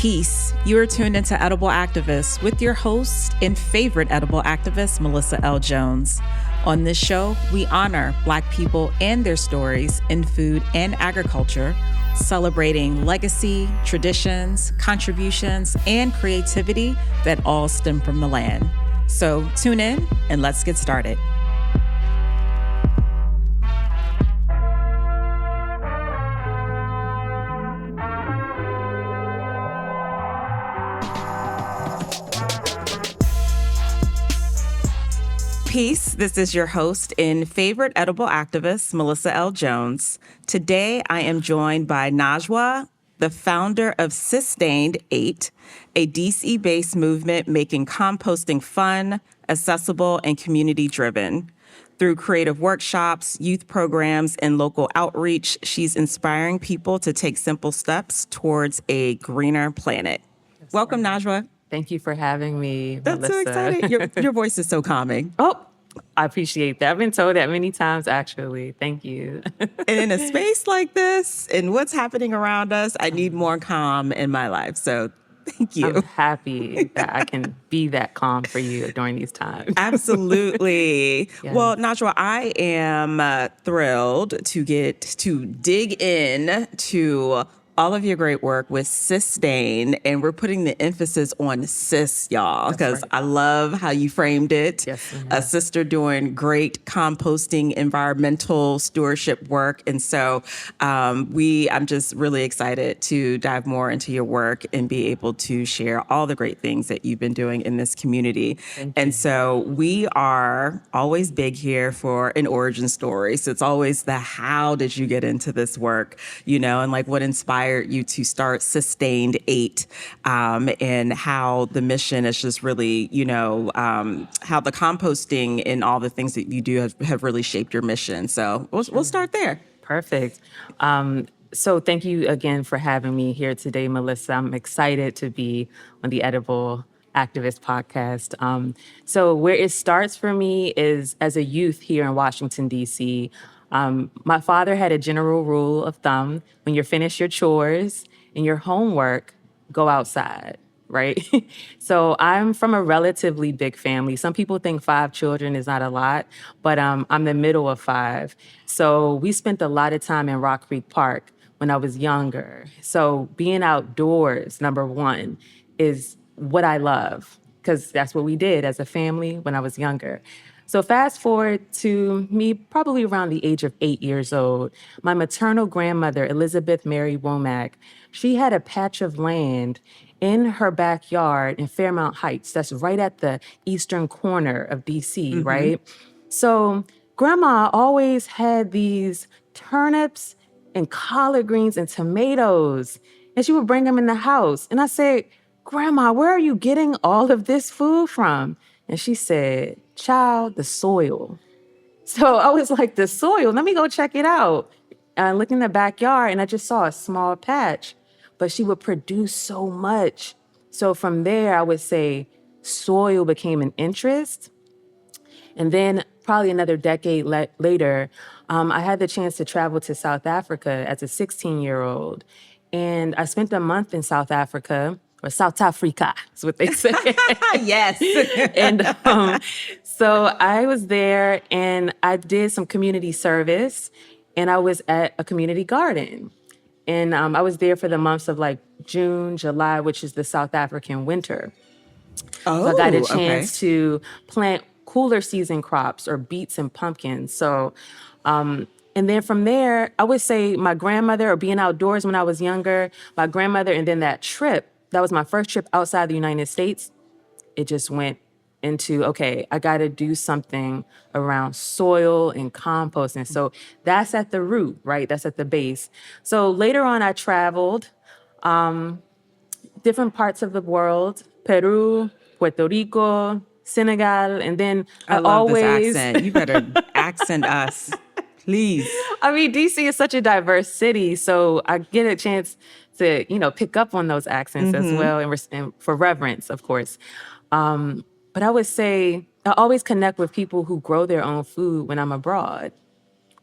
Peace. You are tuned into Edible Activists with your host and favorite edible activist, Melissa L. Jones. On this show, we honor Black people and their stories in food and agriculture, celebrating legacy, traditions, contributions, and creativity that all stem from the land. So tune in and let's get started. Peace. This is your host and favorite edible activist, Melissa L. Jones. Today, I am joined by Najwa, the founder of SiStained8, a DC-based movement making composting fun, accessible, and community-driven. Through creative workshops, youth programs, and local outreach, she's inspiring people to take simple steps towards a greener planet. Welcome, Najwa. Thank you for having me, That's Melissa. so exciting. Your voice is so calming. Oh, I appreciate that. I've been told that many times, actually. Thank you. And in a space like this and what's happening around us, I need more calm in my life. So thank you. I'm happy that I can be that calm for you during these times. Absolutely. Yes. Well, Najwa, I am thrilled to get to dig in to all of your great work with SiStain, and we're putting the emphasis on sis, y'all, because right. I love how you framed it. Yes, a sister doing great composting, environmental stewardship work. And so I'm just really excited to dive more into your work and be able to share all the great things that you've been doing in this community. And so we are always big here for an origin story. So it's always the how did you get into this work, and like what inspired you to start SiStained8, and how the mission is just really, how the composting and all the things that you do have really shaped your mission. So we'll start there. Perfect. So thank you again for having me here today, Melissa. I'm excited to be on the Edible Activist podcast. So where it starts for me is as a youth here in Washington, D.C., my father had a general rule of thumb: when you're finished your chores and your homework, go outside, right? So I'm from a relatively big family. Some people think 5 children is not a lot, but I'm the middle of 5. So we spent a lot of time in Rock Creek Park when I was younger. So being outdoors, number one, is what I love, because that's what we did as a family when I was younger. So fast forward to me probably around the age of 8 years old. My maternal grandmother, Elizabeth Mary Womack, she had a patch of land in her backyard in Fairmount Heights. That's right at the eastern corner of DC, right? So grandma always had these turnips and collard greens and tomatoes, and she would bring them in the house. And I said, Grandma, where are you getting all of this food from? And she said, child, the soil. So I was like, the soil? Let me go check it out. And I looked in the backyard and I just saw a small patch, but she would produce so much. So from there, I would say soil became an interest. And then probably another decade later, I had the chance to travel to South Africa as a 16-year-old. And I spent a month in South Africa, or South Africa, is what they say. Yes. And so I was there and I did some community service, and I was at a community garden. And I was there for the months of like June, July, which is the South African winter. Oh, so I got a chance to plant cooler season crops or beets and pumpkins. So, and then from there, I would say my grandmother, or being outdoors when I was younger, my grandmother, and then that trip, that was my first trip outside the United States. It just went into, okay, I got to do something around soil and composting. So that's at the root, right? That's at the base. So later on, I traveled different parts of the world: Peru, Puerto Rico, Senegal, and then I love this accent. You better accent us, please. I mean, DC is such a diverse city, so I get a chance to, pick up on those accents as well, and for reverence, of course. But I would say I always connect with people who grow their own food when I'm abroad.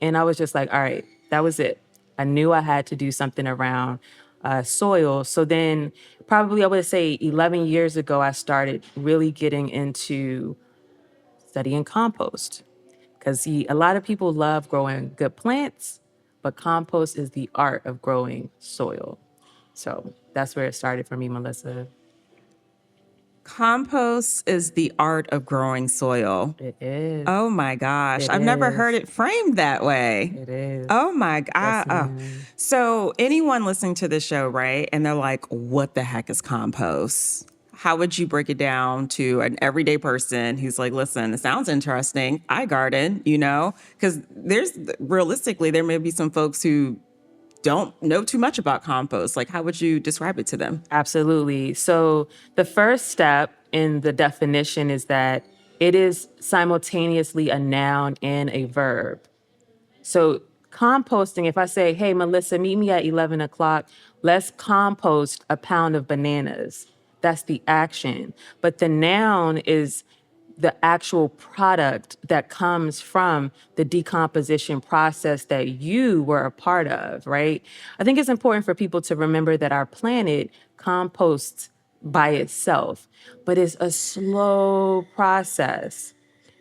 And I was just like, all right, that was it. I knew I had to do something around soil. So then, probably I would say 11 years ago, I started really getting into studying compost. Because a lot of people love growing good plants, but compost is the art of growing soil. So that's where it started for me, Melissa. Compost is the art of growing soil. It is. Oh my gosh. It I've never heard is. it framed that way. It is. Oh my Yes, God. Oh. ma'am. So, anyone listening to this show, right? And they're like, what the heck is compost? How would you break it down to an everyday person who's like, listen, it sounds interesting. I garden, Because realistically, there may be some folks who don't know too much about compost. Like, how would you describe it to them? Absolutely. So the first step in the definition is that it is simultaneously a noun and a verb. So composting, if I say, hey, Melissa, meet me at 11 o'clock, let's compost a pound of bananas. That's the action. But the noun is the actual product that comes from the decomposition process that you were a part of, right? I think it's important for people to remember that our planet composts by itself, but it's a slow process.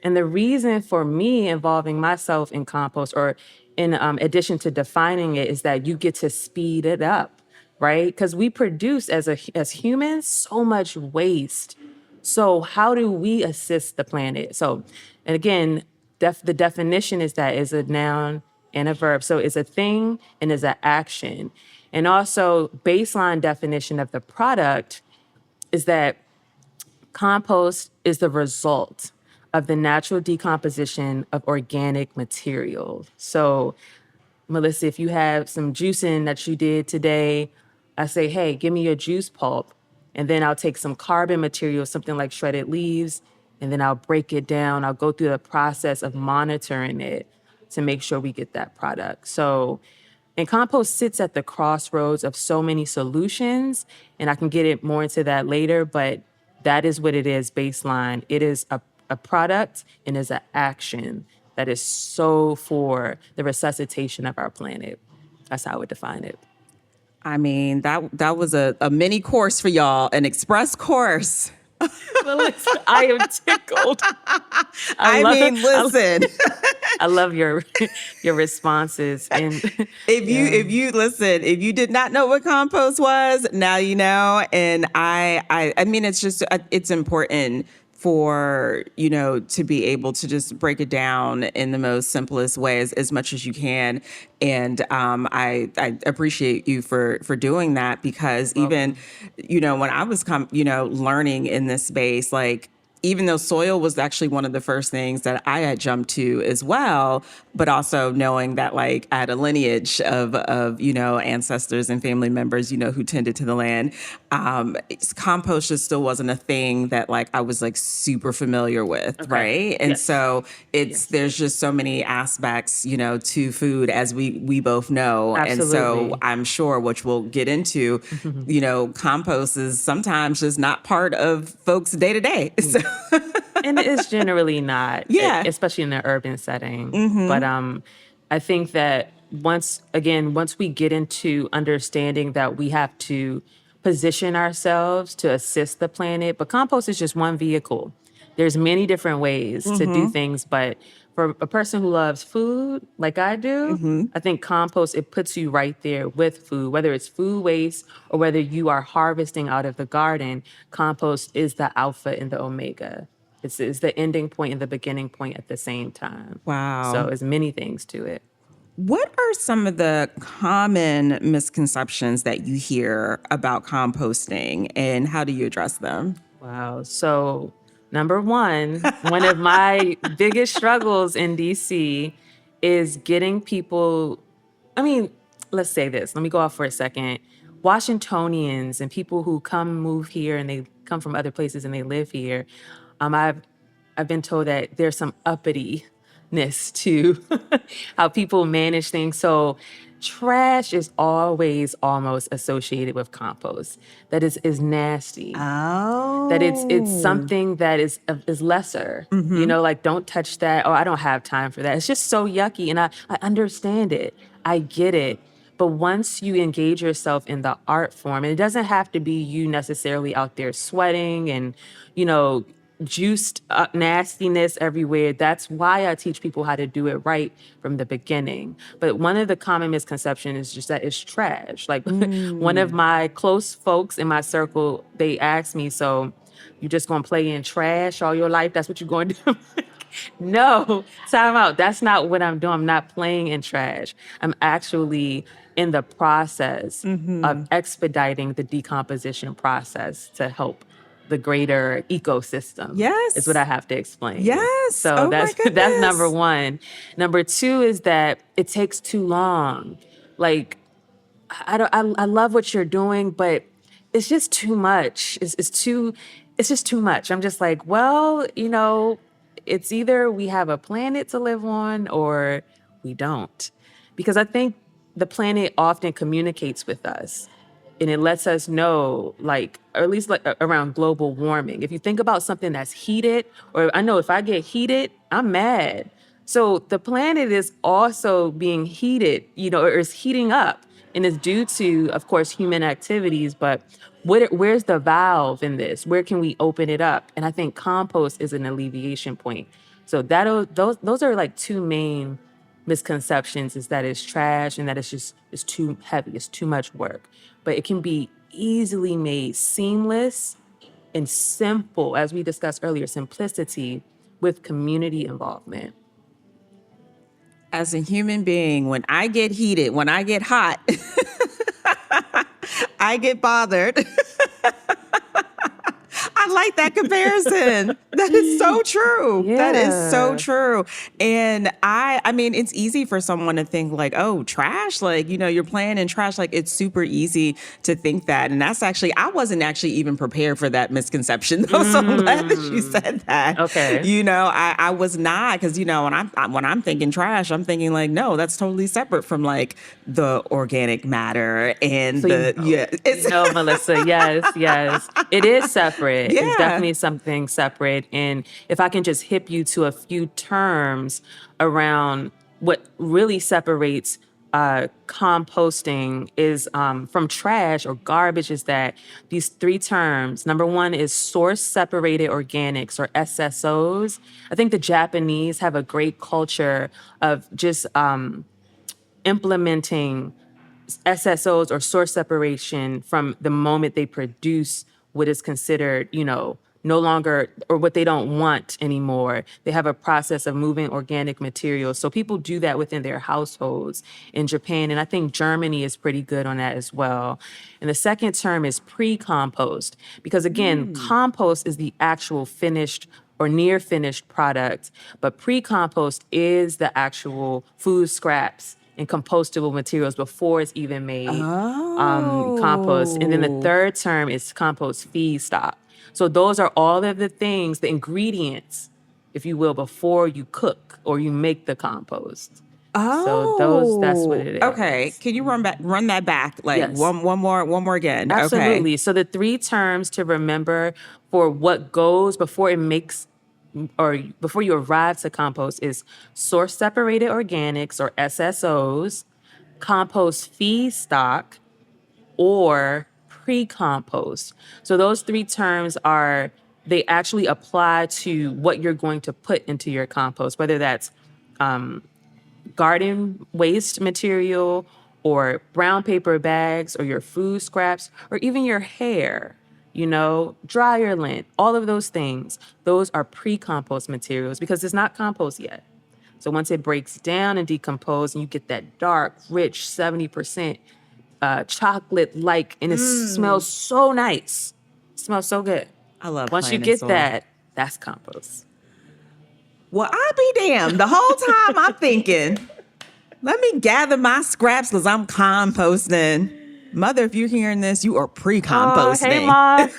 And the reason for me involving myself in compost, or in addition to defining it, is that you get to speed it up, right? Because we produce as humans so much waste. So how do we assist the planet? So, and again, the definition is that is a noun and a verb. So it's a thing and is an action. And also, baseline definition of the product is that compost is the result of the natural decomposition of organic material. So, Melissa, if you have some juicing that you did today, I say, hey, give me your juice pulp. And then I'll take some carbon material, something like shredded leaves, and then I'll break it down. I'll go through the process of monitoring it to make sure we get that product. So, and compost sits at the crossroads of so many solutions, and I can get it more into that later, but that is what it is baseline. It is a product and is an action that is so for the resuscitation of our planet. That's how I would define it. I mean, that was a mini course for y'all, an express course. Melissa, I am tickled. Listen. I love your responses. And If you listen, if you did not know what compost was, now you know. And I mean, it's important for to be able to just break it down in the most simplest ways as much as you can. And I appreciate you for doing that, because even when I was learning in this space, like, even though soil was actually one of the first things that I had jumped to as well, but also knowing that, like, I had a lineage of ancestors and family members, who tended to the land. Compost just still wasn't a thing that, like, I was, like, super familiar with, Okay. right? And Yes. so there's just so many aspects, to food, as we both know. And so Absolutely. I'm sure, which we'll get into, compost is sometimes just not part of folks' day to day. So And it's generally not, Yeah. especially in the urban setting. But I think that once we get into understanding that we have to position ourselves to assist the planet, but compost is just one vehicle. There's many different ways to do things, but for a person who loves food like I do, I think compost, it puts you right there with food, whether it's food waste or whether you are harvesting out of the garden. Compost is the alpha and the omega. It's the ending point and the beginning point at the same time. Wow. So there's many things to it. What are some of the common misconceptions that you hear about composting, and how do you address them? Wow. So, number one of my biggest struggles in DC is getting people. I mean, let's say this. Let me go off for a second. Washingtonians and people who move here and they come from other places and they live here. I've been told that there's some uppityness to how people manage things. So trash is always almost associated with compost. That is nasty. Oh. That it's something that is lesser. Like, don't touch that. Oh, I don't have time for that. It's just so yucky. And I understand it. I get it. But once you engage yourself in the art form, and it doesn't have to be you necessarily out there sweating and, you know, juiced up nastiness everywhere. That's why I teach people how to do it right from the beginning. But one of the common misconceptions is just that it's trash. Like one of my close folks in my circle, they asked me, so you just gonna play in trash all your life? That's what you're going to do? No, time out. That's not what I'm doing. I'm not playing in trash. I'm actually in the process of expediting the decomposition process to help the greater ecosystem. Is what Yes. I have to explain. Yes. So Oh my that's number goodness. one. Number two is that it takes too long. Like I don't I love what you're doing, but it's just too much. It's just too much. I'm just like, well, you know, it's either we have a planet to live on or we don't. Because I think the planet often communicates with us and it lets us know, like, or at least like around global warming. If you think about something that's heated, or I know if I get heated, I'm mad. So the planet is also being heated, you know, or is heating up, and it's due to, of course, human activities. But where's the valve in this? Where can we open it up? And I think compost is an alleviation point. So those are like two main misconceptions: is that it's trash and that it's too heavy, it's too much work. But it can be easily made seamless and simple, as we discussed earlier, simplicity with community involvement. As a human being, when I get heated, when I get hot, I get bothered. I like that comparison. That is so true. That is so Yeah. true. And I mean, it's easy for someone to think like, oh, trash, like, you know, you're playing in trash. Like, it's super easy to think that. And that's actually, I wasn't actually even prepared for that misconception though. So I'm glad that you said that. Okay. You know, I was not, because, you know, when I'm thinking trash, I'm thinking like, no, that's totally separate from like the organic matter and So the, yeah, it's, no, Melissa, yes, yes. It is separate. It's yeah. definitely something separate. And if I can just hip you to a few terms around what really separates composting is from trash or garbage, is that these three terms. Number one is source separated organics, or SSOs. I think the Japanese have a great culture of just implementing SSOs, or source separation, from the moment they produce what is considered, you know, no longer, or what they don't want anymore. They have a process of moving organic materials. So people do that within their households in Japan. And I think Germany is pretty good on that as well. And the second term is pre-compost, because again, compost is the actual finished or near finished product, but pre-compost is the actual food scraps and compostable materials before it's even made compost. And then the Oh. third term is compost feedstock. So those are all of the things, the ingredients, if you will, before you cook or you make the compost. So that's what Oh, it okay. is. Can you run that back like Yes. one more again? Okay. Absolutely. So the three terms to remember for what goes before it makes, or before you arrive to compost, is source separated organics, or SSOs, compost feedstock, or pre-compost. So those three terms they actually apply to what you're going to put into your compost, whether that's garden waste material, or brown paper bags, or your food scraps, or even your hair, you know, dryer lint, all of those things. Those are pre-compost materials because it's not compost yet. So once it breaks down and decomposes, and you get that dark, rich 70% chocolate-like, and it smells so nice. It smells so good. I love Once you playing in get soil. that, that's compost. Well, I be damned. The whole time I'm thinking, let me gather my scraps because I'm composting. Mother, if you're hearing this, you are Oh, hey, pre-composting. Mom.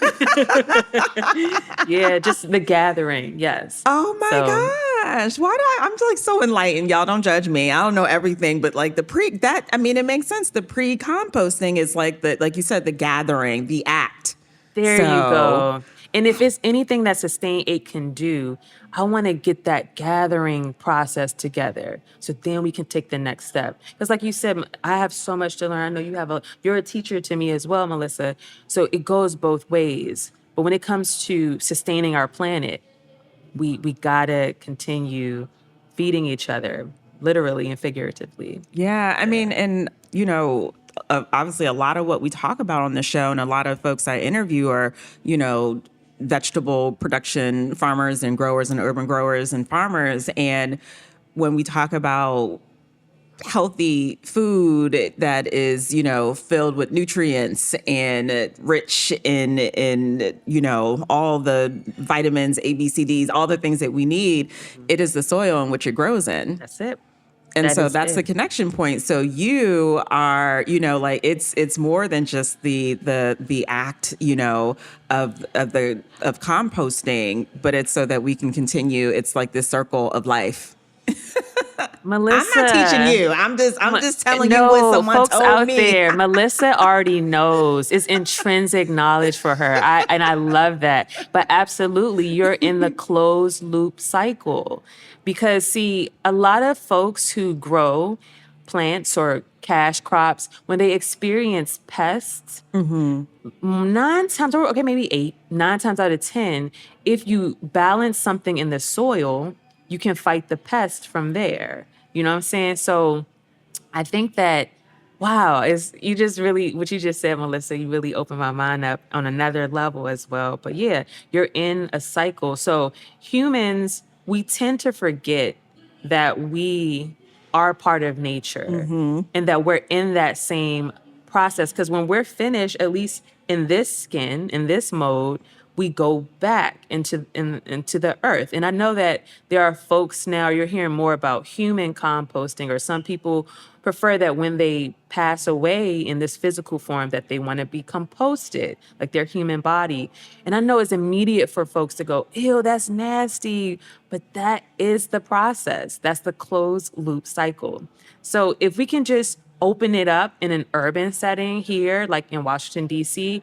Yeah, just the gathering. Yes. Oh my So, gosh. I'm like so enlightened. Y'all don't judge me. I don't know everything, but like I mean, it makes sense. The pre-composting is like like you said, the gathering, the act. there you So go. And if it's anything that SiStained8 can do, I want to get that gathering process together so then we can take the next step. Because like you said, I have so much to learn. I know you're a teacher to me as well, Melissa. So it goes both ways. But when it comes to sustaining our planet, we gotta continue feeding each other, literally and figuratively. Yeah, I mean, and obviously, a lot of what we talk about on the show, and a lot of folks I interview are, vegetable production farmers and growers and urban growers and farmers. And when we talk about healthy food that is, filled with nutrients and rich in all the vitamins, A, B, C, Ds, all the things that we need, it is the soil in which it grows in. That's it. And That so is that's the it. connection point. So you are, like it's more than just the act, of composting, but it's so that we can continue. It's like this circle of life. I'm not teaching Melissa. you. I'm just telling you what No, someone folks told out me. there, Melissa already knows. It's intrinsic knowledge for her. And I love that. But absolutely, you're in the closed loop cycle. Because see, a lot of folks who grow plants or cash crops, when they experience pests, 9 times, or okay, maybe 9 times out of 10, if you balance something in the soil, you can fight the pest from there. You know what I'm saying? So I think that, wow, is you just really, what you just said, Melissa, you really opened my mind up on another level as well. But yeah, you're in a cycle. So humans, we tend to forget that we are part of nature and that we're in that same process. Because when we're finished, at least in this skin, in this mode, we go back into the earth. And I know that there are folks now, you're hearing more about human composting, or some people prefer that when they pass away in this physical form that they want to be composted, like their human body. And I know it's immediate for folks to go, ew, that's nasty. But that is the process. That's the closed loop cycle. So if we can just open it up in an urban setting here, like in Washington, D.C.,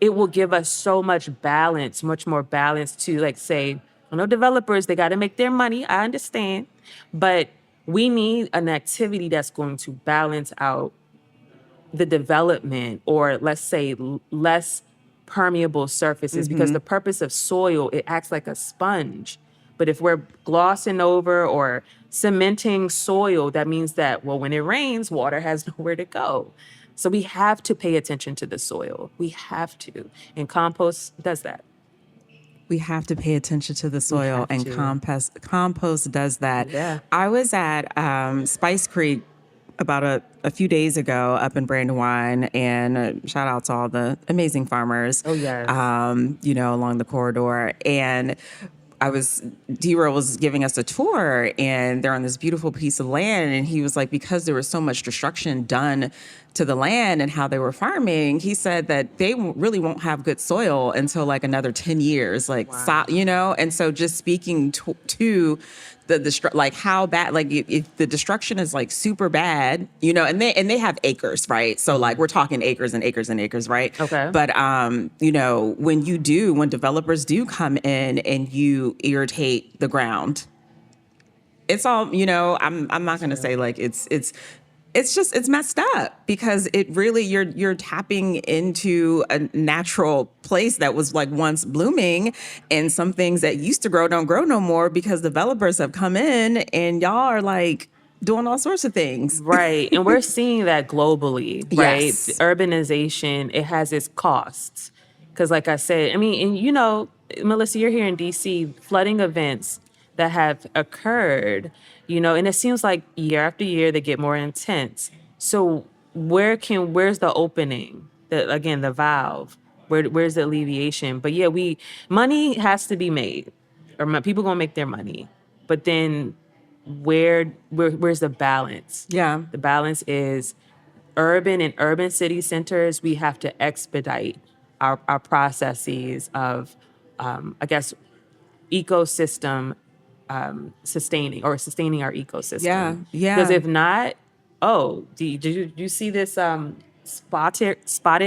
it will give us so much balance, much more balance to, like, say, I know developers, they got to make their money. I understand. But we need an activity that's going to balance out the development, or let's say less permeable surfaces, because the purpose of soil, it acts like a sponge. But if we're glossing over or cementing soil, that means that, well, when it rains, water has nowhere to go. So we have to pay attention to the soil. We have to. And compost does that. We have to pay attention to the We soil, have and to. compost does that. Yeah. I was at Spice Creek about a few days ago up in Brandywine, and shout out to all the amazing farmers, Oh, yes. along the corridor. And D-Roll was giving us a tour, and they're on this beautiful piece of land. And he was like, because there was so much destruction done to the land and how they were farming, he said that they really won't have good soil until like another 10 years, like, Wow. and so just speaking to like how bad, like if the destruction is like super bad, and they have acres, right? So like we're talking acres and acres and acres, right? Okay. But when developers do come in and you irritate the ground, it's all, I'm not going to say like it's messed up, because it really, you're tapping into a natural place that was like once blooming, and some things that used to grow don't grow no more because developers have come in and y'all are like doing all sorts of things. Right. And we're seeing that globally, right? The Yes. urbanization, it has its costs. Because, like I said, I mean, and Melissa, you're here in DC, flooding events that have occurred, and it seems like year after year they get more intense. So, where's the opening? Again, the valve. Where's the alleviation? But yeah, money has to be made, or people gonna make their money. But then where's the balance? Yeah. The balance is urban city centers. We have to expedite our processes of, I guess, ecosystem sustaining our Yeah. ecosystem. Because Yeah. if not, did you see this spotted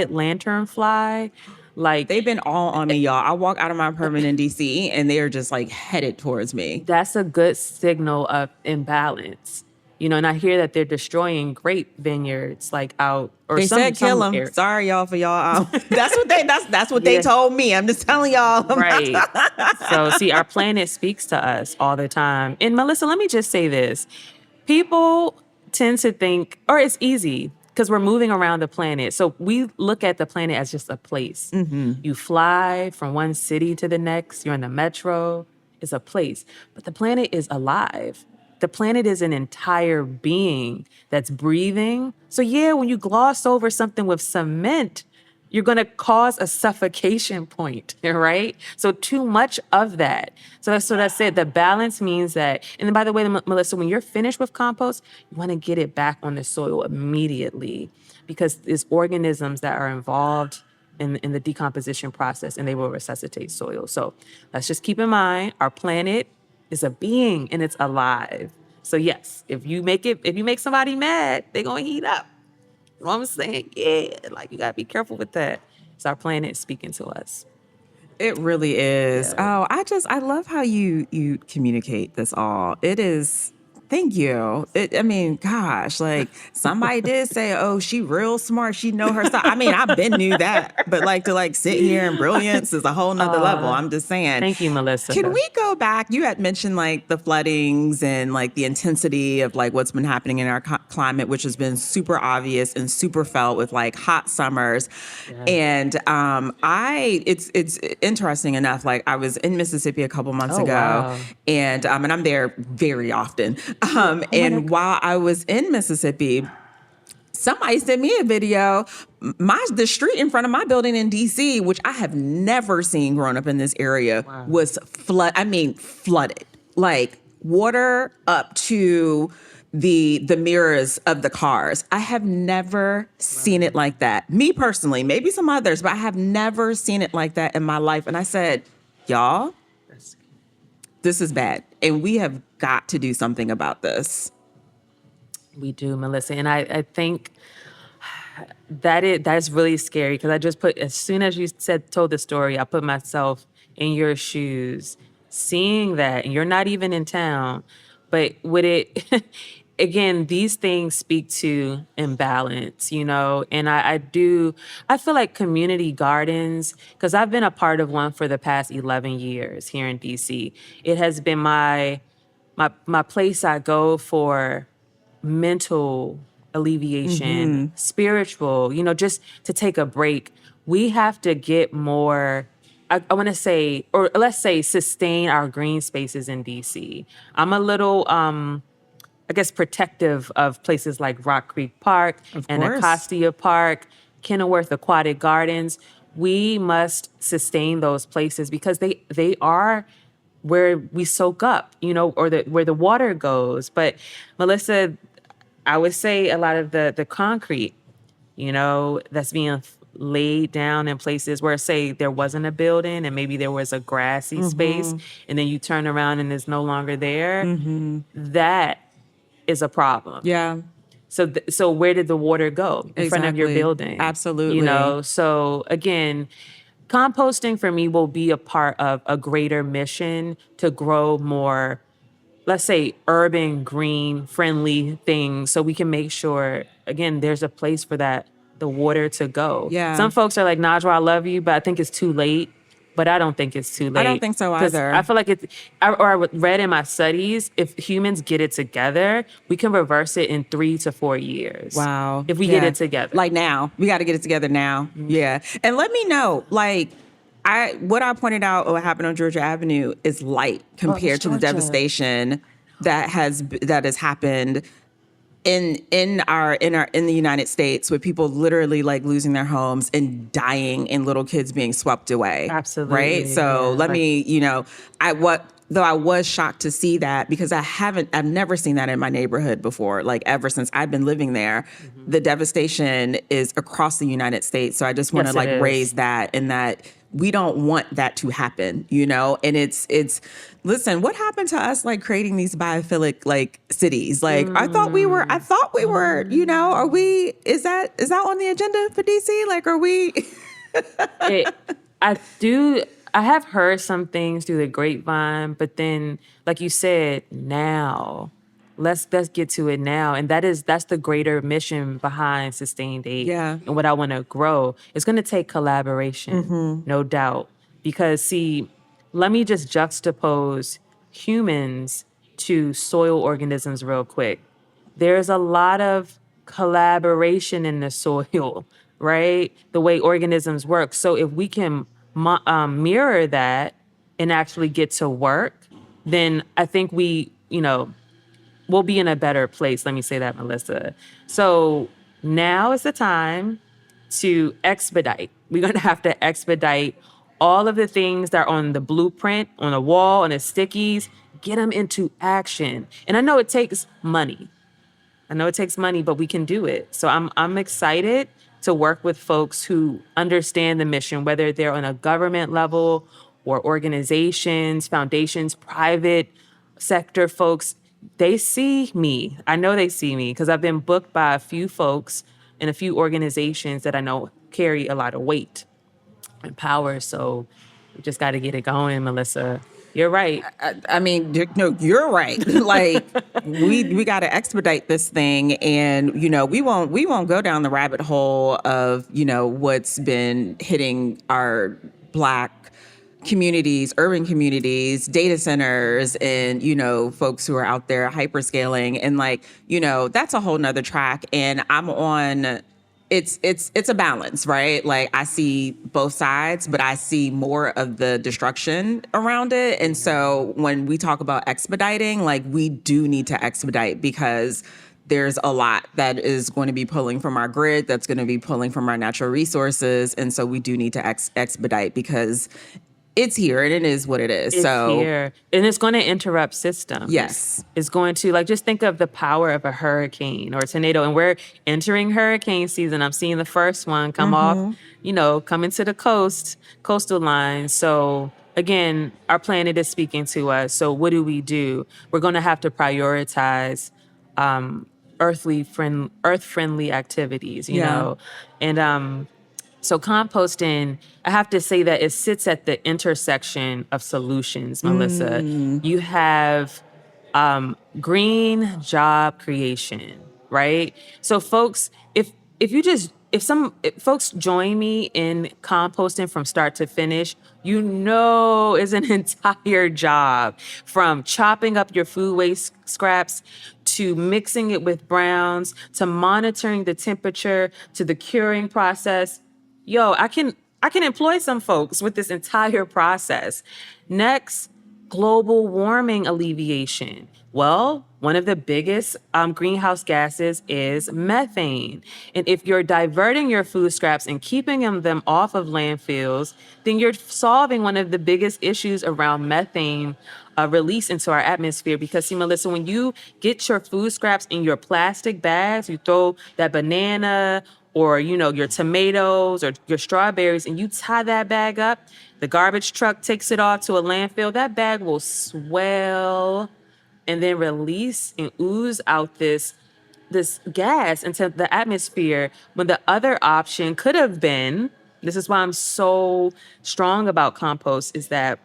lanternfly? Like, They've been all on me, y'all. I walk out of my apartment in DC and they are just like headed towards me. that's a good signal of imbalance. And I hear that they're destroying grape vineyards like out or They said kill some them. air. Sorry, y'all, for y'all. That's what they Yeah. told me. I'm just telling y'all. Right. So see, our planet speaks to us all the time. And Melissa, let me just say this. People tend to think, or it's easy because we're moving around the planet. So we look at the planet as just a place. You fly from one city to the next, you're in the metro, it's a place. But the planet is alive. The planet is an entire being that's breathing. So yeah, when you gloss over something with cement, you're going to cause a suffocation point, right? So too much of that. So that's what I said. The balance means that, and then by the way, Melissa, when you're finished with compost, you want to get it back on the soil immediately because there's organisms that are involved in the decomposition process and they will resuscitate soil. So let's just keep in mind our planet is a being and it's alive. So yes, if you make somebody mad, they're going to heat up. You know what I'm saying? Yeah, like you gotta be careful with that. It's our planet speaking to us. It really is. Yeah. Oh, I love how you communicate this all. It is. Thank you. I mean, gosh, like somebody did say, "Oh, she real smart. She know her stuff." I mean, I've been knew that, but like to like sit here and brilliance is a whole nother level. I'm just saying. Thank you, Melissa. Can we go back? You had mentioned like the floodings and like the intensity of like what's been happening in our climate, which has been super obvious and super felt with like hot summers. Yeah. And it's interesting enough. Like I was in Mississippi a couple months ago, wow. and I'm there very often. And while I was in Mississippi, somebody sent me a video. The street in front of my building in DC, which I have never seen growing up in this area, was flooded. Like water up to the mirrors of the cars. I have never seen it like that. Me personally, maybe some others, but I have never seen it like that in my life. And I said, y'all, this is bad. And we have got to do something about this. We do, Melissa. And I think that's really scary because I just as soon as you told the story, I put myself in your shoes, seeing that, and you're not even in town, but would it, again, these things speak to imbalance, and I feel like community gardens, because I've been a part of one for the past 11 years here in DC. It has been my place I go for mental alleviation, spiritual, just to take a break. We have to get more, I want to say, or let's say sustain our green spaces in DC. I'm a little, I guess, protective of places like Rock Creek Park and Anacostia Park, Kenilworth Aquatic Gardens. We must sustain those places because they are where we soak up, or where the water goes. But Melissa, I would say a lot of the concrete, that's being laid down in places where, say, there wasn't a building and maybe there was a grassy space, and then you turn around and it's no longer there. That is a problem. Yeah. So where did the water go? In front of your building? Absolutely. So again, composting for me will be a part of a greater mission to grow more, let's say, urban, green, friendly things so we can make sure, again, there's a place for the water to go. Yeah. Some folks are like, Najwa, I love you, but I think it's too late. But I don't think it's too late. I don't think so either. I feel like I read in my studies, if humans get it together, we can reverse it in 3 to 4 years. Wow. If we get it together. Like now. We got to get it together now. Yeah. And let me know, like, what I pointed out what happened on Georgia Avenue is light compared to the devastation that has happened in the United States, with people literally like losing their homes and dying and little kids being swept away. Absolutely. Right. So though I was shocked to see that, because I've never seen that in my neighborhood before. Like ever since I've been living there, the devastation is across the United States. So I just want to raise that, and that we don't want that to happen, and it's listen, what happened to us like creating these biophilic like cities? Like I thought we were, are we, is that on the agenda for DC? Like, are we? I do. I have heard some things through the grapevine, but then, like you said, now let's get to it now, and that's the greater mission behind Sustained 8 Yeah. and what I want to grow. It's going to take collaboration, no doubt, because see, let me just juxtapose humans to soil organisms real quick. There's a lot of collaboration in the soil, right? The way organisms work. So if we can mirror that and actually get to work, then I think we'll be in a better place. Let me say that, Melissa. So now is the time to expedite. We're going to have to expedite all of the things that are on the blueprint, on the wall, on the stickies, get them into action. And I know it takes money. I know it takes money, but we can do it. So I'm excited to work with folks who understand the mission, whether they're on a government level or organizations, foundations, private sector folks. They see me. I know they see me because I've been booked by a few folks and a few organizations that I know carry a lot of weight and power. So we just got to get it going, Melissa. You're right. I mean, no, you're right. Like we got to expedite this thing, and we won't go down the rabbit hole of what's been hitting our Black communities, urban communities, data centers, and folks who are out there hyperscaling, and that's a whole nother track. And I'm on. It's a balance, right? Like I see both sides, but I see more of the destruction around it. And so when we talk about expediting, like we do need to expedite because there's a lot that is going to be pulling from our grid, that's going to be pulling from our natural resources. And so we do need to expedite because it's here and it is what it is. It's So here. And it's going to interrupt systems. yes. It's going to, just think of the power of a hurricane or a tornado. And we're entering hurricane season. I'm seeing the first one come off, coming to the coastal line. So again, our planet is speaking to us. So what do? We're going to have to prioritize earth friendly activities, Yeah. and so composting, I have to say that it sits at the intersection of solutions, Melissa. You have green job creation, right? So folks, if folks join me in composting from start to finish, it's an entire job from chopping up your food waste scraps to mixing it with browns to monitoring the temperature to the curing process. I can employ some folks with this entire process. Next, global warming alleviation. Well, one of the biggest greenhouse gases is methane. And if you're diverting your food scraps and keeping them off of landfills, then you're solving one of the biggest issues around methane release into our atmosphere. Because, see, Melissa, when you get your food scraps in your plastic bags, you throw that banana or your tomatoes or your strawberries and you tie that bag up, the garbage truck takes it off to a landfill, that bag will swell and then release and ooze out this gas into the atmosphere, when the other option could have been, this is why I'm so strong about compost, is that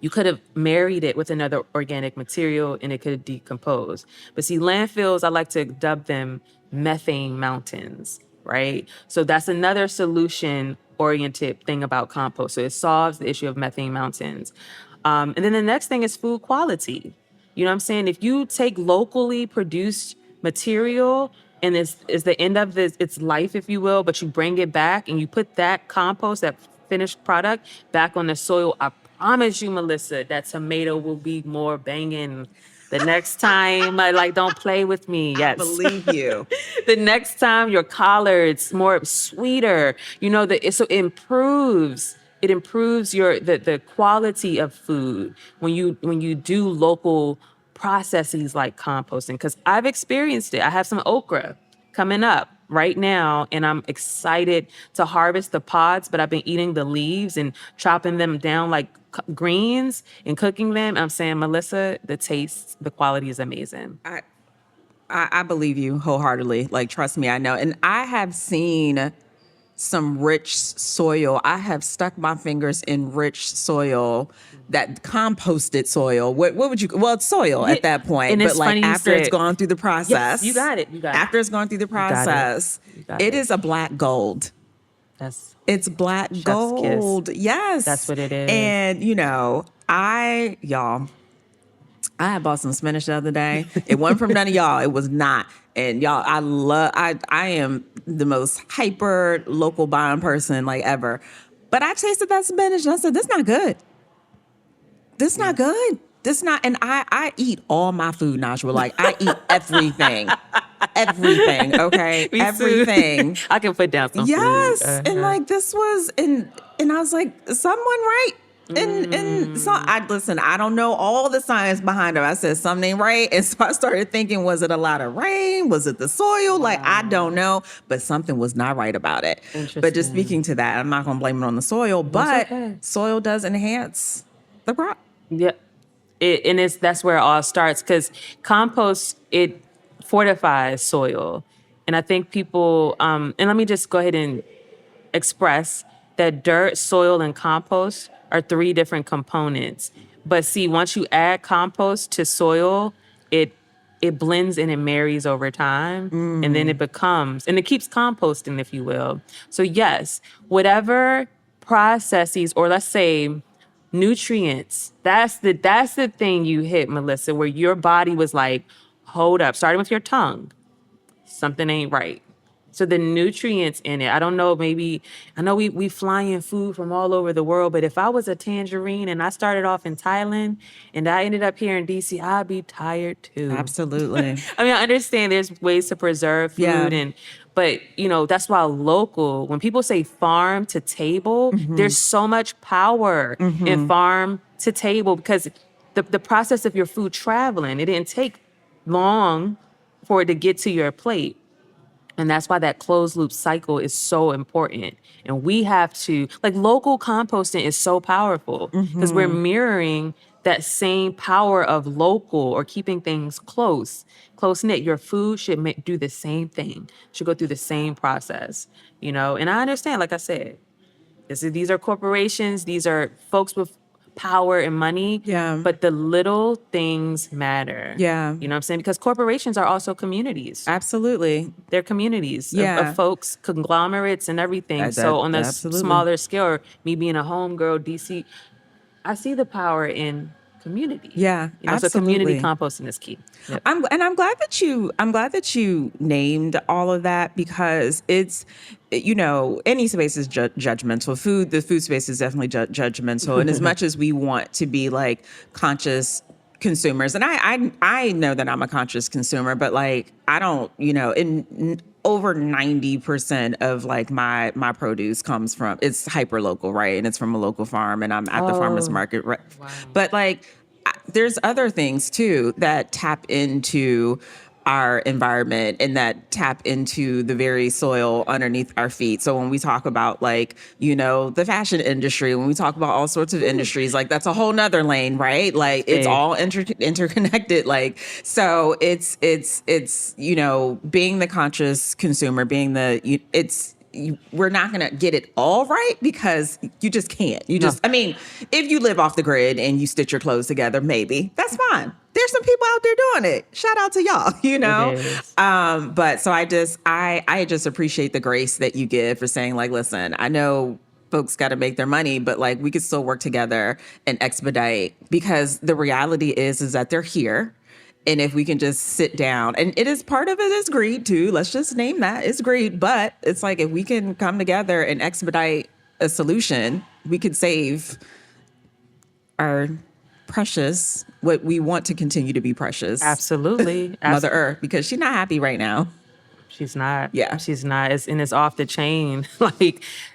you could have married it with another organic material and it could decompose. But see, landfills, I like to dub them methane mountains, right? So that's another solution oriented thing about compost. So it solves the issue of methane mountains. And then the next thing is food quality. You know what I'm saying? If you take locally produced material and is the end of its life, if you will, but you bring it back and you put that compost, that finished product back on the soil, I promise you, Melissa, that tomato will be more banging the next time. Don't play with me. Yes. Believe you. The next time your collards more sweeter, so it improves the quality of food when you do local processes like composting. Because I've experienced it. I have some okra coming up right now, and I'm excited to harvest the pods, but I've been eating the leaves and chopping them down like greens and cooking them. I'm saying, Melissa, the taste, the quality is amazing. I believe you wholeheartedly. Like, trust me, I know. And I have seen some rich soil. I have stuck my fingers in rich soil, that composted soil. What would you? Well, it's soil Yeah, at that point, and but it's like funny you after it's said, gone through the yes, you process, got it. You got it. after it's gone through the You got it. process, You got it it. is a black gold. That's It's black chef's kiss. gold. Yes. That's what it is. And y'all, I had bought some spinach the other day. It wasn't from none of y'all. It was not. And y'all, I am the most hyper local buying person like ever. But I tasted that spinach and I said, this not good. This not good. This not, and I eat all my food, Najwa. Like I eat everything. Everything, okay? Me too. Everything. I can put down some Yes. food. And like this was and I was like, someone right. And so I don't know all the science behind it. I said something ain't right. And so I started thinking, was it a lot of rain? Was it the soil? Like I don't know. But something was not right about it. But just Interesting. speaking to that, I'm not gonna blame it on the soil, but okay. soil does enhance the crop. Yeah. That's where it all starts, because compost, it fortifies soil. And I think people, and let me just go ahead and express that dirt, soil, and compost are three different components. But see, once you add compost to soil, it blends and it marries over time, and then it becomes, and it keeps composting, if you will. So yes, whatever processes, or let's say nutrients, that's the thing you hit, Melissa, where your body was like, hold up, starting with your tongue, something ain't right. So the nutrients in it, I don't know, maybe, I know we flying food from all over the world, but if I was a tangerine and I started off in Thailand and I ended up here in DC, I'd be tired too. Absolutely. I mean, I understand there's ways to preserve food, Yeah. but that's why local, when people say farm to table, there's so much power in farm to table, because the process of your food traveling, it didn't take long for it to get to your plate. And that's why that closed loop cycle is so important. And we have to, like, local composting is so powerful because we're mirroring that same power of local, or keeping things close knit. Your food should do the same thing, should go through the same process, And I understand, like I said, these are corporations, these are folks with power and money. Yeah. But the little things matter. Yeah. You know what I'm saying? Because corporations are also communities. Absolutely. They're communities Yeah. of folks, conglomerates, and everything. So on a Absolutely. smaller scale, or me being a homegirl, DC, I see the power in community. Yeah, So community absolutely. composting is key. Yep. I'm glad that you named all of that, because it's, any space is judgmental. The food space is definitely judgmental. And as much as we want to be like conscious consumers, and I know that I'm a conscious consumer, but like I don't, over 90% of like my produce comes from, it's hyper local, right? And it's from a local farm, and I'm at the farmer's market, right? Wow. But like there's other things too that tap into our environment and that tap into the very soil underneath our feet. So when we talk about like, the fashion industry, when we talk about all sorts of industries, like that's a whole nother lane, right? Like it's all interconnected. Like, so it's, being the conscious consumer, we're not going to get it all right, because you just can't. I mean, if you live off the grid and you stitch your clothes together, maybe that's fine. There's some people out there doing it. Shout out to y'all, It is. But so I just appreciate the grace that you give for saying like, listen, I know folks got to make their money, but like we could still work together and expedite, because the reality is that they're here. And if we can just sit down, and it is part of it is greed too. Let's just name that, it's greed. But it's like, if we can come together and expedite a solution, we could save our precious, what we want to continue to be precious. Absolutely. Mother Earth, because she's not happy right now. She's not. Yeah. She's not. It's off the chain.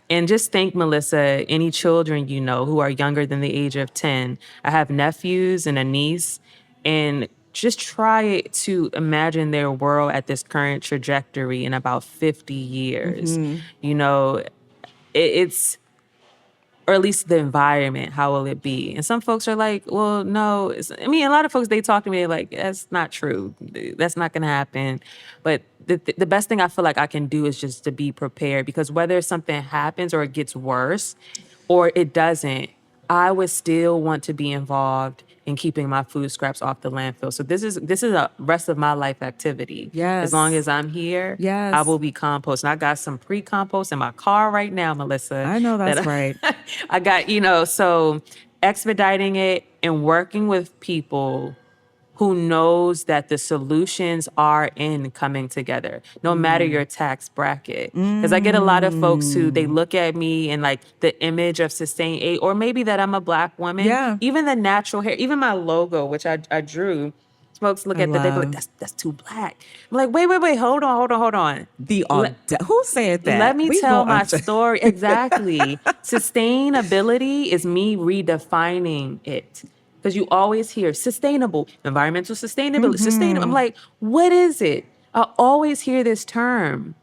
And just think, Melissa, any children who are younger than the age of 10. I have nephews and a niece, and just try to imagine their world at this current trajectory in about 50 years. It's or at least the environment, how will it be? And some folks are like, well, no. A lot of folks, they talk to me, they're like, that's not true. That's not going to happen. But the best thing I feel like I can do is just to be prepared, because whether something happens or it gets worse or it doesn't, I would still want to be involved in keeping my food scraps off the landfill. So this is a rest of my life activity. As long Yes. as I'm here, I Yes. will be composting. I got some pre-compost in my car right now, Melissa. I know that's That right. I got, so expediting it and working with people who knows that the solutions are in coming together, no matter your tax bracket. Because I get a lot of folks who, they Mm. look at me and like the image of SiStained8, or maybe that I'm a Black woman, Yeah. even the natural hair, even my logo, which I drew. Folks look I at that, they be like, love that's too Black. I'm like, wait, hold on. the Let, who said let that? me We go tell my up to story. Exactly. Sustainability is me redefining it. Because you always hear sustainable, environmental sustainability, sustainable. I'm like, what is it? I always hear this term.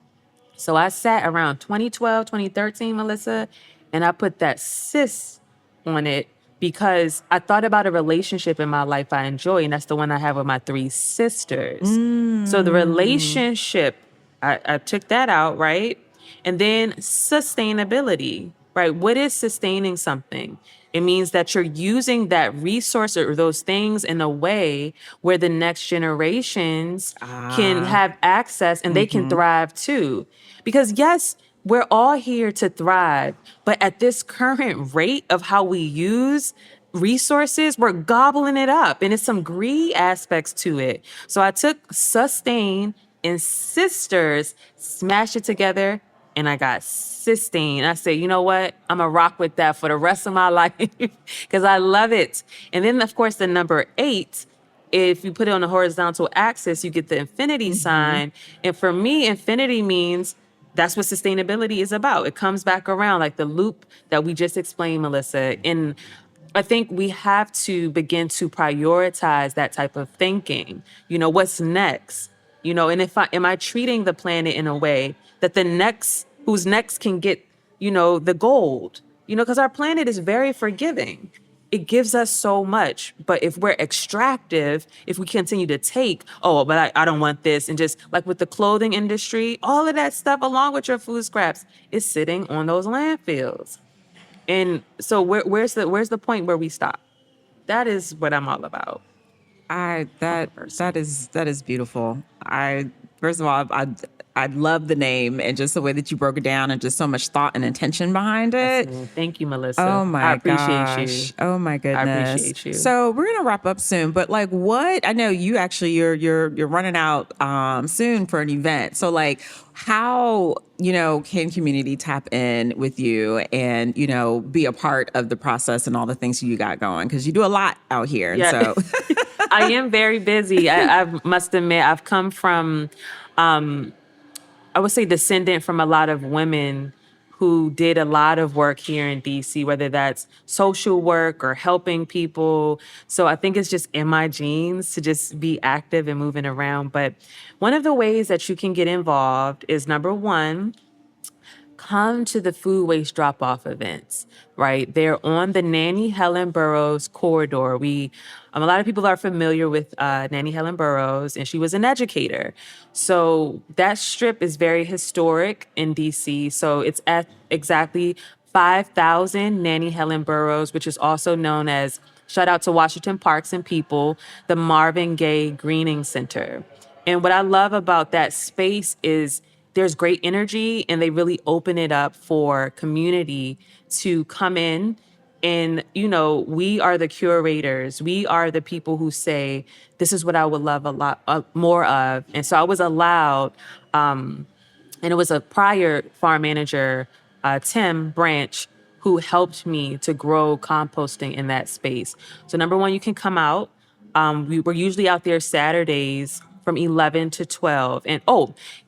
So I sat around 2012, 2013, Melissa, and I put that sis on it because I thought about a relationship in my life I enjoy, and that's the one I have with my three sisters. So the mm. relationship, I took that out, right? And then sustainability, right? What is sustaining something? It means that you're using that resource or those things in a way where the next generations can Ah. have access and they can thrive too. Because yes, we're all here to thrive, but at this current rate of how we use resources, we're gobbling it up, and it's some greed aspects to it. So I took sustain and sisters, smashed it together, and I got SiStained. I said, you know what? I'm gonna rock with that for the rest of my life because I love it. And then, of course, the number 8, if you put it on the horizontal axis, you get the infinity sign. And for me, infinity means that's what sustainability is about. It comes back around like the loop that we just explained, Melissa. And I think we have to begin to prioritize that type of thinking. What's next? And if I am I treating the planet in a way that the next who's next can get, the gold. Because our planet is very forgiving. It gives us so much. But if we're extractive, if we continue to take, oh, but I don't want this, and just like with the clothing industry, all of that stuff along with your food scraps is sitting on those landfills. And so where's the point where we stop? That is what I'm all about. I I'm a that person. that is beautiful. I First of all, I love the name and just the way that you broke it down and just so much thought and intention behind Yes, it. ma'am. Thank you, Oh Melissa. I my appreciate you. gosh. Oh my I goodness. appreciate you. So we're gonna wrap up soon, but like what I know you actually you're running out soon for an event. So like how, can community tap in with you and, be a part of the process and all the things you got going? Because you do a lot out here. And Yeah, so I am very busy. I must admit, I've come from, I would say, descendant from a lot of women who did a lot of work here in DC, whether that's social work or helping people. So I think it's just in my genes to just be active and moving around. But one of the ways that you can get involved is, number one, come to the food waste drop off events, right? They're on the Nanny Helen Burroughs corridor. A lot of people are familiar with Nanny Helen Burroughs, and she was an educator. So that strip is very historic in DC. So it's at exactly 5,000 Nanny Helen Burroughs, which is also known as, shout out to Washington Parks and People, the Marvin Gaye Greening Center. And what I love about that space is there's great energy, and they really open it up for community to come in. And, we are the curators. We are the people who say, this is what I would love a lot more of. And so I was allowed, and it was a prior farm manager, Tim Branch, who helped me to grow composting in that space. So number one, you can come out. We were usually out there Saturdays from 11 to 12. And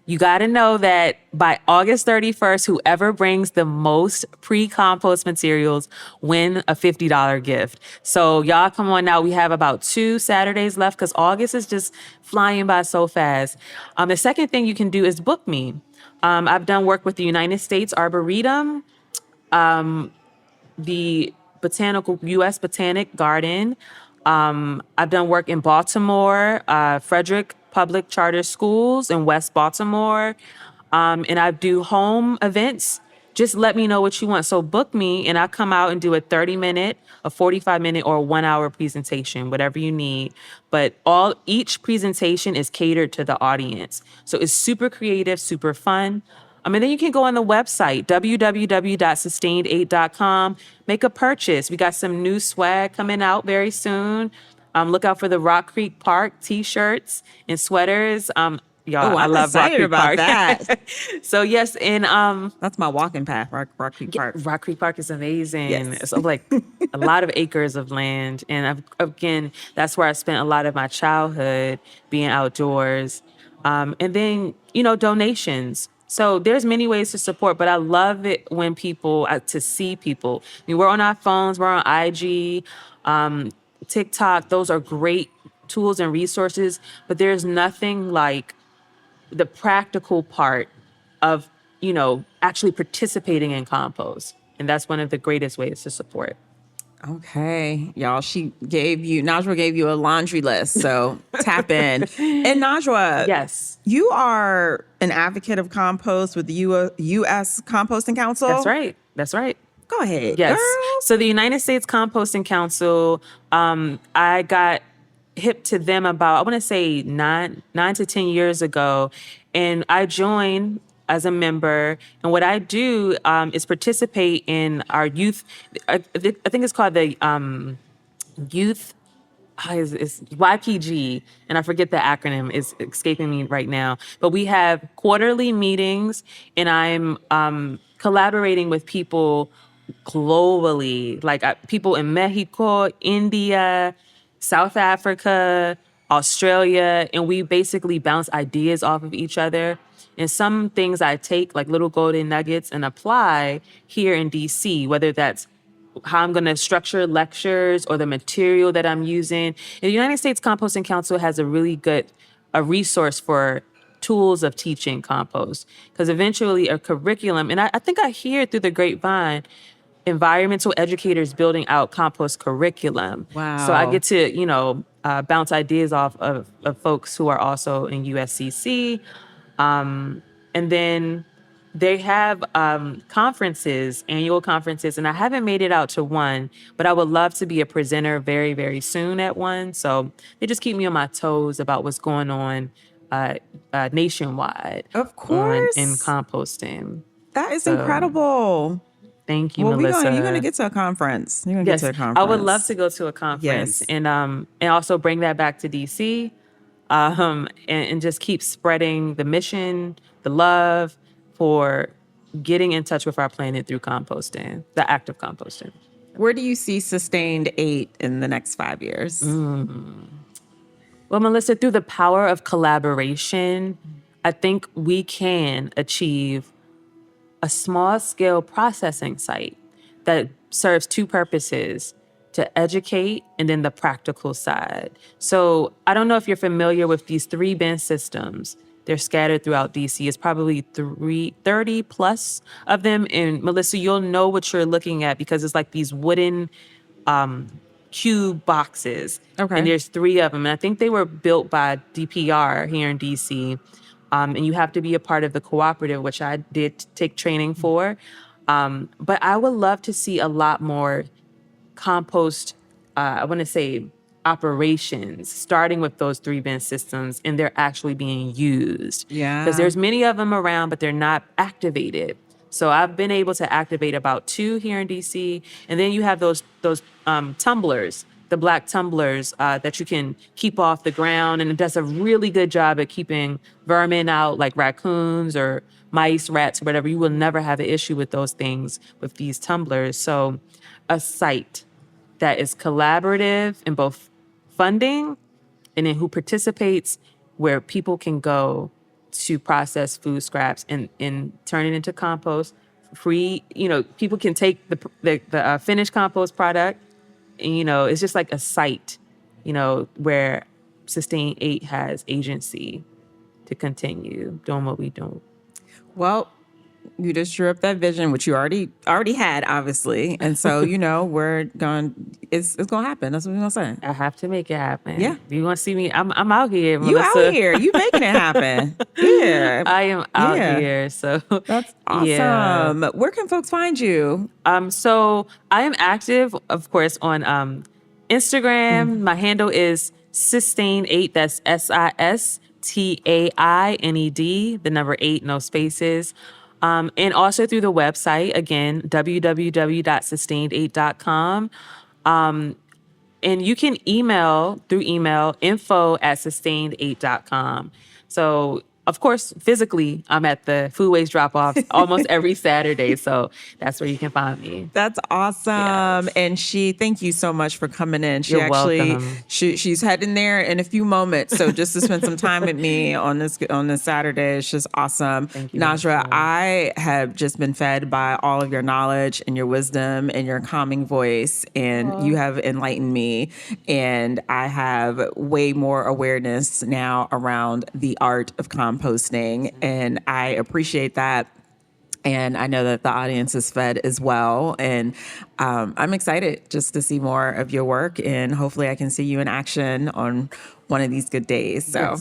you got to know that by August 31st, whoever brings the most pre-compost materials win a $50 gift. So y'all come on now. We have about 2 Saturdays left because August is just flying by so fast. The second thing you can do is book me. I've done work with the United States Arboretum, the U.S. Botanic Garden. I've done work in Baltimore, Frederick Public Charter Schools in West Baltimore. And I do home events. Just let me know what you want. So book me and I'll come out and do a 30-minute, a 45-minute, or a 1-hour presentation, whatever you need. But each presentation is catered to the audience. So it's super creative, super fun. And then you can go on the website, www.sustained8.com, make a purchase. We got some new swag coming out very soon. Look out for the Rock Creek Park t-shirts and sweaters. Y'all, Oh, I I'm love Rock excited Creek about Park. that. So yes, and That's my walking path, Rock Creek Park. Rock Creek Park is amazing. Yes. It's like a lot of acres of land. And again, that's where I spent a lot of my childhood being outdoors. And then, donations. So there's many ways to support, but I love it when to see people. I mean, we're on our phones, we're on IG, TikTok. Those are great tools and resources, but there's nothing like the practical part of, actually participating in compost. And that's one of the greatest ways to support. Okay, y'all, Najwa gave you a laundry list, so tap in. And Najwa, Yes, you are an advocate of compost with the U.S. Composting Council. that's right. That's right. Go ahead, Yes. girl. So the United States Composting Council, I got hip to them about, I want to say 9 to 10 years ago. And I joined as a member. And what I do is participate in our youth, I think it's called the youth it's YPG, and I forget the acronym, is escaping me right now. But we have quarterly meetings, and I'm collaborating with people globally, like people in Mexico, India, South Africa, Australia, and we basically bounce ideas off of each other. And some things I take, like little golden nuggets, and apply here in DC, whether that's how I'm going to structure lectures or the material that I'm using. And the United States Composting Council has a really good resource for tools of teaching compost, because eventually a curriculum, and I think I hear through the grapevine, environmental educators building out compost curriculum. So I Wow. get to, bounce ideas off of folks who are also in USCC. And then they have annual conferences, and I haven't made it out to one, but I would love to be a presenter very, very soon at one. So they just keep me on my toes about what's going on nationwide Of in course. composting. That is So incredible. thank you, Well, you're gonna Melissa. get to a conference. You're gonna get to Yes, a I would love conference. to go to a conference Yes. and also bring that back to DC, and just keep spreading the mission, the love for getting in touch with our planet through composting, the act of composting. Where do you see SiStained8 in the next 5 years? Well, Melissa, through the power of collaboration, I think we can achieve a small scale processing site that serves two purposes: to educate and then the practical side. So I don't know if you're familiar with these 3 bin systems. They're scattered throughout DC. It's probably 30 plus of them. And Melissa, you'll know what you're looking at because it's like these wooden cube boxes. And Okay. there's 3 of them. And I think they were built by DPR here in DC. And you have to be a part of the cooperative, which I did take training for. But I would love to see a lot more compost, I want to say, operations, starting with those 3 bin systems, and they're actually being used. Because Yeah. there's many of them around, but they're not activated. So I've been able to activate about 2 here in DC, and then you have those tumblers, the black tumblers that you can keep off the ground, and it does a really good job at keeping vermin out, like raccoons or mice, rats, whatever. You will never have an issue with those things with these tumblers. So a site that is collaborative in both funding and in who participates, where people can go to process food scraps and turn it into compost free. People can take the finished compost product, and it's just like a site, where Sustain 8 has agency to continue doing what we do. Well, you just drew up that vision, which you already had, obviously. And so, it's going to happen. That's what we're going to say. I have to make it happen. Yeah. You want to see me? I'm out here, You Melissa. out here. You making it happen. Yeah. I am out here. So that's awesome. Yeah. Where can folks find you? So I am active, of course, on Instagram. My handle is SiStained8. That's SiStained, the number 8, no spaces. And also through the website, again, www.SiStained8.com. And you can email info@SiStained8.com. So, of course, physically, I'm at the food waste drop-off almost every Saturday. So that's where you can find me. That's awesome. Yes. And thank you so much for coming in. You're welcome. She's heading there in a few moments. So just to spend some time with me on this Saturday, it's just awesome. Thank you, Najwa, Melissa. I have just been fed by all of your knowledge and your wisdom and your calming voice, and you have enlightened me. And I have way more awareness now around the art of composting, and I appreciate that. And I know that the audience is fed as well. And I'm excited just to see more of your work. And hopefully I can see you in action on one of these good days. So.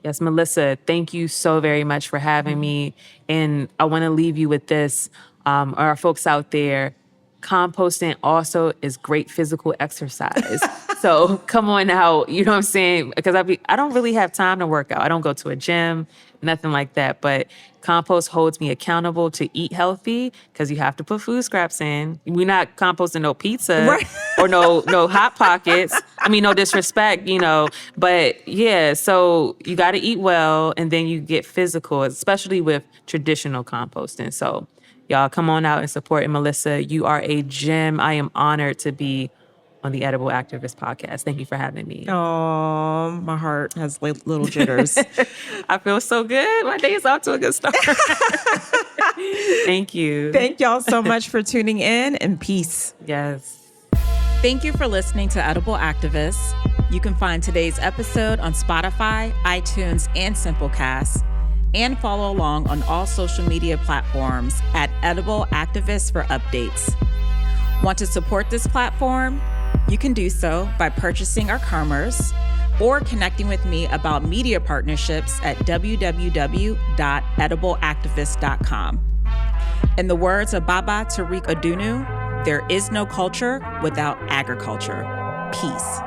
Yes, Melissa, thank you so very much for having me. And I want to leave you with this, our folks out there. Composting also is great physical exercise. So come on out, you know what I'm saying? Because I don't really have time to work out. I don't go to a gym, nothing like that. But compost holds me accountable to eat healthy because you have to put food scraps in. We're not composting no pizza Right. or no Hot Pockets. I mean, no disrespect, But yeah, so you got to eat well, and then you get physical, especially with traditional composting. So y'all come on out and support. And Melissa, you are a gem. I am honored to be on the Edible Activist podcast. Thank you for having me. Oh, my heart has little jitters. I feel so good. My day is off to a good start. Thank you. Thank y'all so much for tuning in, and peace. Yes. Thank you for listening to Edible Activists. You can find today's episode on Spotify, iTunes, and Simplecast, and follow along on all social media platforms at Edible Activists for updates. Want to support this platform? You can do so by purchasing our commerce or connecting with me about media partnerships at www.edibleactivist.com. In the words of Baba Tariq Adunu, there is no culture without agriculture. Peace.